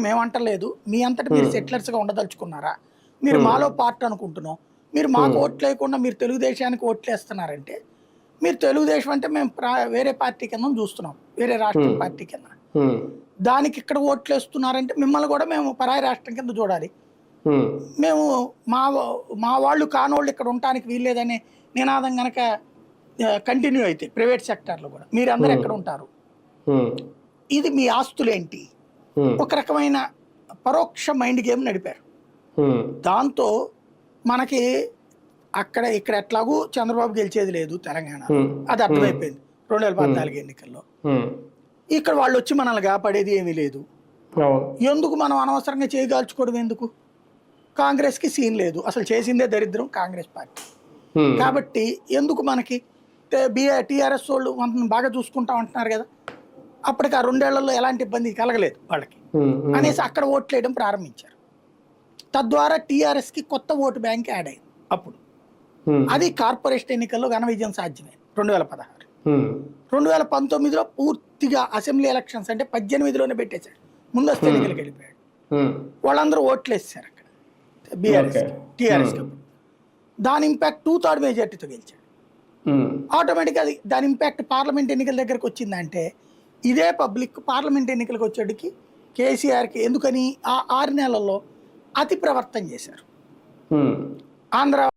మేమంటలేదు. మీ అంతట మీరు సెటిలర్స్‌గా ఉండదలుచుకున్నారా? మీరు మాలో పార్ట్ అనుకుంటున్నాం. మీరు మాకు ఓట్లేయకుండా మీరు తెలుగుదేశానికి ఓట్లేస్తున్నారంటే, మీరు తెలుగుదేశం అంటే మేము వేరే పార్టీ కింద చూస్తున్నాం. వేరే రాష్ట్రం పార్టీ కింద. దానికి ఇక్కడ ఓట్లేస్తున్నారంటే మిమ్మల్ని కూడా మేము పరాయి రాష్ట్రం కింద చూడాలి. మేము మా వాళ్ళు కానోళ్ళు ఇక్కడ ఉండటానికి వీల్లేదనే నినాదం గనక కంటిన్యూ అయితే ప్రైవేట్ సెక్టార్‌లో కూడా మీరందరూ ఎక్కడ ఉంటారు? ఇది మీ ఆస్తులేంటి? ఒక రకమైన పరోక్ష మైండ్ గేమ్ నడిపారు. దాంతో మనకి ఇక్కడ ఎట్లాగూ చంద్రబాబు గెలిచేది లేదు తెలంగాణ, అది అర్థమైపోయింది 2014 ఎన్నికల్లో. ఇక్కడ వాళ్ళు వచ్చి మనల్ని కాపాడేది ఏమీ లేదు. ఎందుకు మనం అనవసరంగా చేయగాల్చుకోవడం ఎందుకు? కాంగ్రెస్కి సీన్ లేదు, అసలు చేసిందే దరిద్రం కాంగ్రెస్ పార్టీ. కాబట్టి ఎందుకు మనకి టీఆర్ఎస్ వాళ్ళు మనల్ని బాగా చూసుకుంటాం అంటున్నారు కదా, అప్పటికి ఆ 2 ఏళ్లలో ఎలాంటి ఇబ్బంది కలగలేదు వాళ్ళకి అనేసి అక్కడ ఓట్లేయడం ప్రారంభించారు. తద్వారా టీఆర్ఎస్కి కొత్త ఓటు బ్యాంక్ యాడ్ అయింది. అప్పుడు అది కార్పొరేషన్ ఎన్నికల్లో ఘన విజయం సాధ్యమైంది 2016. 2019లో పూర్తిగా అసెంబ్లీ ఎలక్షన్స్ అంటే 18లోనే పెట్టేశాడు, ముందస్తు ఎన్నికలకు వెళ్ళిపోయాడు. వాళ్ళందరూ ఓట్లు వేసేసారు అక్కడ టీఆర్ఎస్. దాని ఇంపాక్ట్ 2/3 మెజార్టీతో గెలిచాడు. ఆటోమేటిక్గా దాని ఇంపాక్ట్ పార్లమెంట్ ఎన్నికల దగ్గరకు వచ్చిందంటే ఇదే పబ్లిక్ పార్లమెంట్ ఎన్నికలకు వచ్చేటికి కేసీఆర్కి ఎందుకని ఆ 6 నెలల్లో అతి ప్రవర్తన చేశారు. ఆంధ్ర